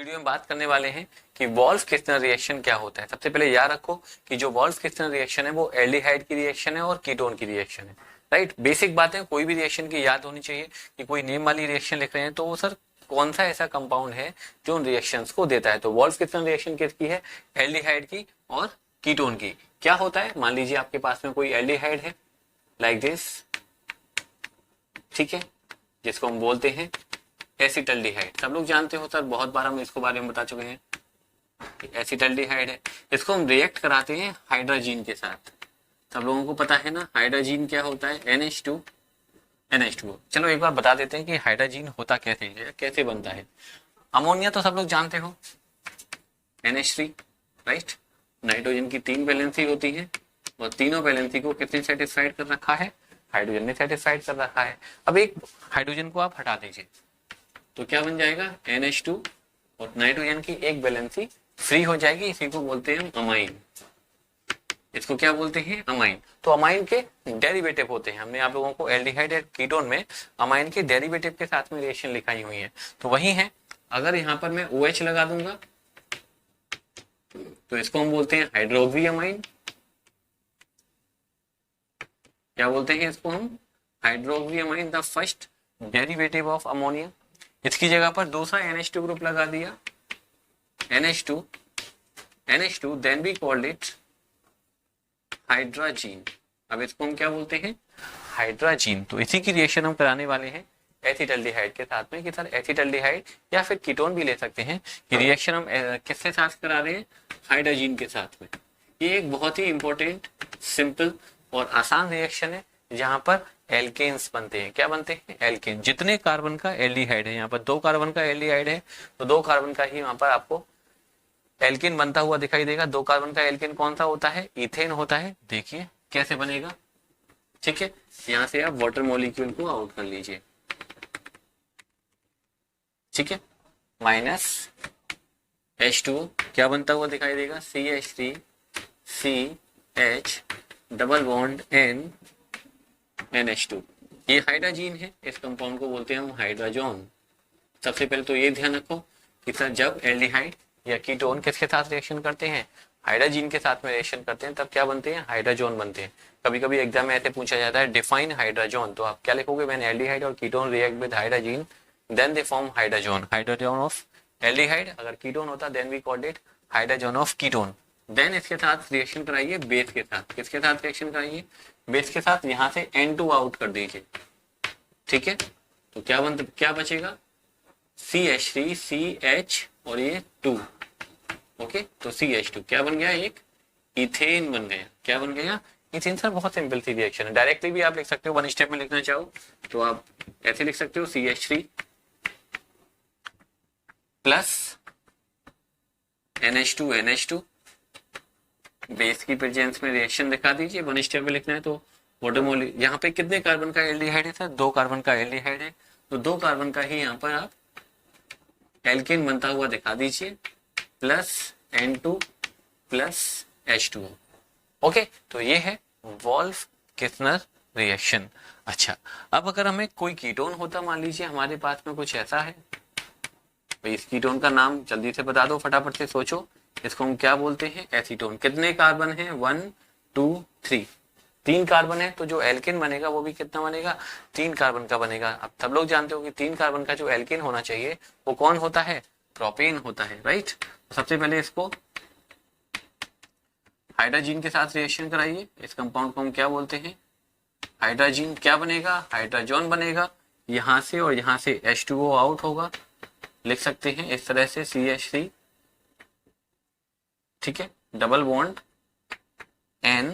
Video में बात करने वाले हैं कि वॉल्फ किस्टनर रिएक्शन क्या होता है। सबसे पहले याद रखो कि जो वॉल्फ किस्टनर रिएक्शन है वो एल्डिहाइड की रिएक्शन है और कीटोन की रिएक्शन है। राइट, बेसिक बातें कोई भी रिएक्शन की याद होनी चाहिए कि कोई नेम वाली रिएक्शन लिख रहे हैं तो वो सर कौन सा ऐसा कंपाउंड है जो उन रिएक्शंस को देता है। तो वॉल्फ किस्टनर रिएक्शन किसकी है? एल्डिहाइड की और कीटोन की। क्या होता है, मान लीजिए आपके पास में कोई एल्डिहाइड है लाइक दिस, ठीक है, जिसको हम बोलते हैं एसिटल्डिहाइड। सब लोग जानते हो सर, बहुत बार हम इसको बारे में बता चुके हैं। एसिटल्डिहाइड है, इसको हम रिएक्ट कराते हैं हाइड्रोजीन के साथ। सब लोगों को पता है ना हाइड्रोजीन क्या होता है? NH2 NH2O। चलो एक बार बता देते हैं कि हाइड्रोजीन होता कैसे है, कैसे बनता है। अमोनिया तो सब लोग जानते हो, NH3, राइट। नाइट्रोजन की 3 वैलेंसी होती है और तीनों वैलेंसी को किसने सेटिस्फाइड कर रखा है? हाइड्रोजन ने सेटिस्फाइड कर रखा है। अब एक हाइड्रोजन को आप हटा दीजिए तो क्या बन जाएगा? NH2 और नाइट्रोजन की एक वैलेंसी फ्री हो जाएगी। इसी को बोलते हैं अमाइन। इसको क्या बोलते हैं? अमाइन। तो अमाइन के डेरिवेटिव होते हैं। हमने आप लोगों को एल्डिहाइड और कीटोन में अमाइन के डेरिवेटिव के साथ में रिएक्शन लिखाई हुई है, तो वही है। अगर यहाँ पर मैं OH लगा दूंगा तो इसको हम बोलते हैं हाइड्रोक्सी अमाइन। क्या बोलते हैं इसको हम? Hydroxy amine, the first derivative of ammonia. इसकी जगह पर दूसरा NH2 ग्रुप लगा दिया, NH2, then we called it hydrazine. अब इसको हम क्या बोलते हैं? हाइड्रोजीन। तो इसी की रिएक्शन हम कराने वाले हैं एसिटल्डिहाइड के साथ में, कि सर एसिटल्डिहाइड या फिर कीटोन भी ले सकते हैं, कि रिएक्शन हम किसके साथ करा रहे हैं? हाइड्रोजीन के साथ में। ये एक बहुत ही इंपॉर्टेंट, सिंपल और आसान रिएक्शन है जहां पर एल्केन्स बनते हैं। क्या बनते हैं? एल्केन। जितने कार्बन का एल्डिहाइड है, यहाँ पर 2 कार्बन का एल्डिहाइड है तो 2 कार्बन का ही वहां पर आपको एल्केन बनता हुआ दिखाई देगा। 2 कार्बन का एल्केन कौन सा होता है? इथेन होता है। देखिए कैसे बनेगा, ठीक है। यहां से आप वाटर मॉलिक्यूल को आउट कर लीजिए, ठीक है। माइनस H2O क्या बनता हुआ दिखाई देगा? CH3 CH double bond N NH2। ये हाइड्रोजीन है, इस कंपाउंड को बोलते हैं हम हाइड्रोजोन। सबसे पहले तो ये ध्यान रखो कि सर जब एल्डिहाइड या कीटोन किसके साथ रिएक्शन करते हैं? हाइड्रोजीन के साथ में रिएक्शन करते हैं, तब क्या बनते हैं? हाइड्रोजोन बनते हैं। कभी कभी एग्जाम में ऐसे पूछा जाता है डिफाइन हाइड्रोजोन, तो आप क्या लिखोगे? व्हेन एल्डिहाइड और ketone react with hydrazine then they form hydrazone. Hydrazone of aldehyde. अगर कीटोन होता then we called it hydrazone of ketone. Then इसके साथ रिएक्शन कराइए बेस के साथ। किसके साथ रिएक्शन कराइए? बेस के साथ। यहाँ से N2 आउट कर दीजिए, ठीक है। तो क्या बचेगा? CH3 CH और ये 2, ओके। तो CH2 क्या बन गया? एक इथेन बन गया। क्या बन गया? इथेन। सर बहुत सिंपल सी रिएक्शन है, डायरेक्टली भी आप लिख सकते हो। 1 स्टेप में लिखना चाहो तो आप ऐसे लिख सकते हो, CH3 प्लस NH2 बेस की प्रेजेंस में रिएक्शन दिखा दीजिए। 1 स्टेप में लिखना है तो वाटर मॉलिक्यूल। यहाँ पे कितने कार्बन का एल्डिहाइड है सर? 2 कार्बन का एल्डिहाइड है, तो 2 कार्बन का ही यहाँ पर आप एल्केन बनता हुआ दिखा दीजिए, plus N2 plus H2O। Okay, तो ये है वॉल्फ किस्टनर रिएक्शन। अच्छा, अब अगर हमें कोई कीटोन होता, मान लीजिए हमारे पास में कुछ ऐसा है, तो इस कीटोन का नाम जल्दी से बता दो, फटाफट से सोचो। इसको हम क्या बोलते हैं? एसीटोन। कितने कार्बन है? 1 2 3। 3 कार्बन है तो जो एल्केन बनेगा वो भी कितना बनेगा? 3 कार्बन का बनेगा। अब सब लोग जानते हो कि 3 कार्बन का जो एल्केन होना चाहिए वो कौन होता है? प्रोपेन होता है, राइट। सबसे पहले इसको हाइड्रोजीन के साथ रिएक्शन कराइए। इस कंपाउंड को हम क्या बोलते हैं? हाइड्रोजीन। क्या बनेगा? हाइड्रोजोन बनेगा। यहां से और यहां से H2O आउट होगा, लिख सकते हैं इस तरह से CH3, ठीक है, double bond N,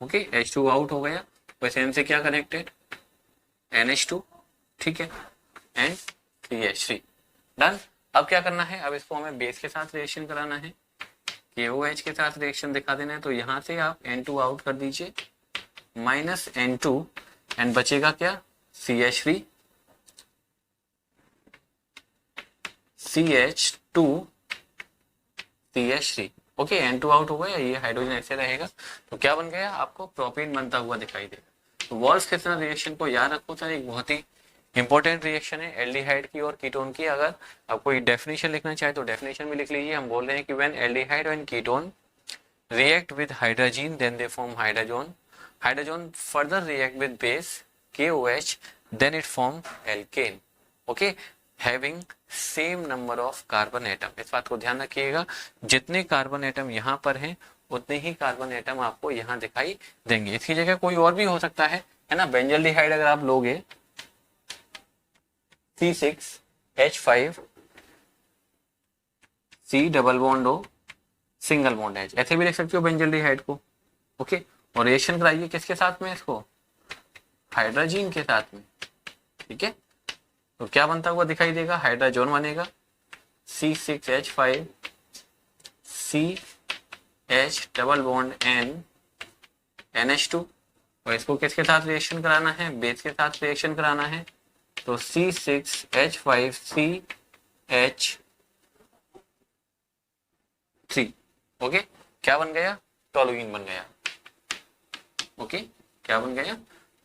okay. H2 out हो गया, वैसे N से क्या कनेक्टेड? NH2, ठीक है, एंड CH3। डन। अब क्या करना है? अब इसको हमें बेस के साथ रिएक्शन कराना है, KOH के साथ रिएक्शन दिखा देना है। तो यहां से आप N2 आउट कर दीजिए, माइनस N2, एंड बचेगा क्या? CH3 CH2 CH3, okay. N2 out हो गया, ये हाइड्रोजन ऐसे रहेगा, तो क्या बन गया? आपको प्रोपेन बनता हुआ दिखाई देगा। तो वॉल्फ किस्टनर रिएक्शन को याद रखो सर, एक बहुत ही इंपॉर्टेंट रिएक्शन है एल्डिहाइड की और कीटोन की। अगर आप कोई डेफिनेशन लिखना चाहे तो डेफिनेशन भी लिख लीजिए। हम बोल रहे हैं कि when aldehyde and ketone react with hydrogen then they form hydrogen further react with base KOH then it form alkane, okay, having same number of carbon atom। इस बात को ध्यान रखिएगा, जितने कार्बन एटम यहाँ पर हैं उतने ही कार्बन एटम आपको यहाँ दिखाई देंगे। इसकी जगह कोई और भी हो सकता है ना। बेंजल्डिहाइड अगर आप लोगे C6H5 C double bond O single bond H, ऐसे भी लिख सकते हो बेंजल्डिहाइड को, ओके। और रिएक्शन कराइए किसके साथ में, इसको हाइड्रोजन के साथ में, ठीक है। तो क्या बनता हुआ दिखाई देगा, हाइड्रोजन बनेगा C6H5 CH double bond N NH2, और इसको किसके साथ रिएक्शन कराना है, बेस के साथ रिएक्शन कराना है। तो C6H5 CH3, ओके, क्या बन गया, टोलुइन बन गया, ओके, क्या बन गया,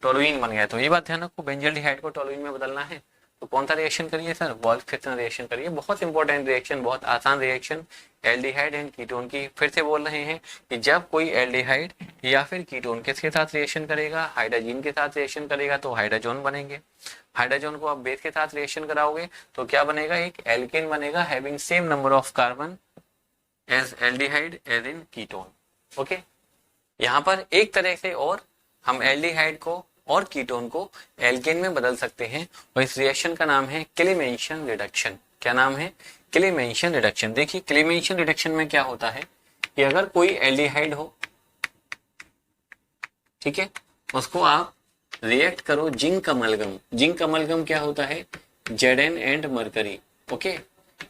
टोलुइन बन गया। तो ये बात ध्यान रखो, बेंजल्डिहाइड को टोलुइन में बदलना है तो कौन सा रिएक्शन करिए सर, वॉल्फ-फ्रित्सन रिएक्शन करिए। बहुत इंपॉर्टेंट रिएक्शन, बहुत आसान रिएक्शन एल्डिहाइड एंड कीटोन की। फिर से बोल रहे हैं कि जब कोई एल्डिहाइड या फिर कीटोन किसके साथ रिएक्शन करेगा, हाइड्रोजन के साथ रिएक्शन करेगा तो हाइड्रोजन बनेंगे। हाइड्रोजन को आप बेस के साथ रिएक्शन कराओगे तो क्या बनेगा, एक एल्केन बनेगा having same number of carbon as aldehyde as in ketone, okay. यहाँ पर एक तरह से और हम एल्डिहाइड को और कीटोन को एल्केन में बदल सकते हैं, और इस रिएक्शन का नाम है क्लेमेंशन रिडक्शन। क्या नाम है, क्लेमेंशन रिडक्शन। देखिए क्लेमेंशन रिडक्शन में क्या होता है कि अगर कोई एल्डिहाइड हो, ठीक है, उसको आप रिएक्ट करो जिंक अमलगम। जिंक अमलगम क्या होता है, Zn and mercury, okay,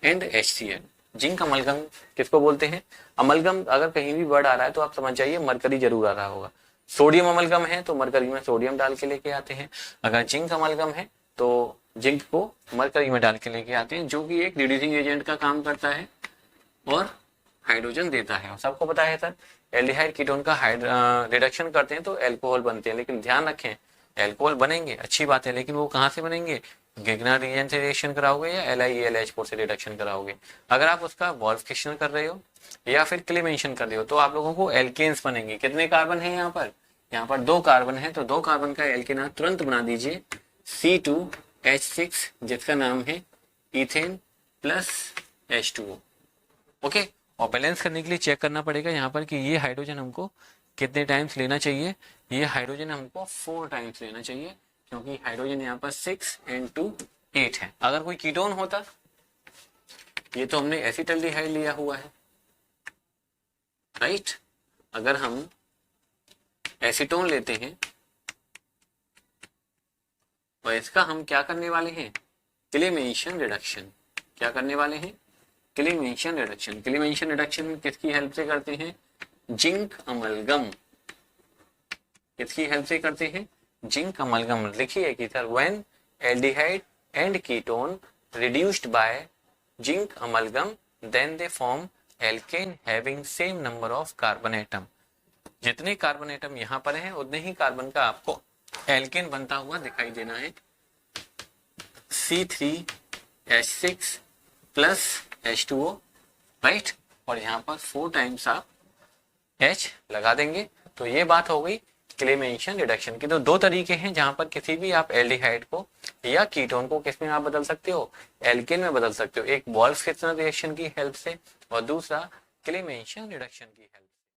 and HCl। Zinc amalgam किसको बोलते हैं, अमलगम अगर कहीं भी वर्ड आ रहा है तो आप समझ जाइए मरकरी जरूर आ रहा होगा। सोडियम अमलगम है तो मरकरी में सोडियम डाल के लेके आते हैं। अगर जिंक अमलगम है तो जिंक को मरकरी में डाल के लेके आते हैं, जो कि एक रिड्यूसिंग एजेंट का काम करता है और हाइड्रोजन देता है। और सबको पता है सर, एल्डिहाइड कीटोन का रिडक्शन करते हैं तो एल्कोहल बनते हैं, लेकिन ध्यान रखें एल्कोहल बनेंगे अच्छी बात है, लेकिन वो कहाँ से बनेंगे, गेगनर रिएजेंट से रिएक्शन कराओगे या LiAlH4 से रिडक्शन कराओगे। अगर आप उसका वॉल्फिकेशन कर रहे हो या फिर क्लेमेंशन कर रहे हो तो आप लोगों को एल्केन्स बनेंगे। कितने कार्बन है यहाँ पर, यहाँ पर 2 कार्बन है, तो 2 कार्बन का एल्केन आप तुरंत बना दीजिए C2H6, जिसका नाम है इथेन प्लस H2O, ओके। और बैलेंस करने के लिए चेक करना पड़ेगा यहाँ पर कि ये हाइड्रोजन हमको कितने टाइम्स लेना चाहिए। ये हाइड्रोजन हमको 4 टाइम्स लेना चाहिए, क्योंकि हाइड्रोजन यहाँ पर 6 and 2 8 है। अगर कोई कीटोन होता, ये तो हमने एसिटल्डिहाइड लिया हुआ है, राइट। अगर हम एसीटोन लेते हैं और इसका हम क्या करने वाले हैं, क्लेमेंशन रिडक्शन। क्या करने वाले हैं, क्लेमेंशन रिडक्शन। क्लेमेंशन रिडक्शन किसकी हेल्प से करते हैं, जिंक अमलगम। किसकी हेल्प से करते हैं, जिंक अमलगम। लिखिए कि sir when aldehyde and ketone reduced by zinc amalgam then they form alkane having same number of carbon atom. जितने कार्बन एटम यहाँ पर हैं उतने ही कार्बन का आपको एल्केन बनता हुआ दिखाई देना है, C3H6 प्लस H2O, राइट। और यहाँ पर 4 टाइम्स आप H लगा देंगे। तो ये बात हो गई क्लेमेंशन रिडक्शन की। तो 2 तरीके हैं जहां पर किसी भी आप एल्डिहाइड को या कीटोन को किस में आप बदल सकते हो, एल्केन में बदल सकते हो, एक वॉल्फ-फ्रित्सन रिएक्शन की हेल्प से और दूसरा क्लेमेंशन रिडक्शन की हेल्प से।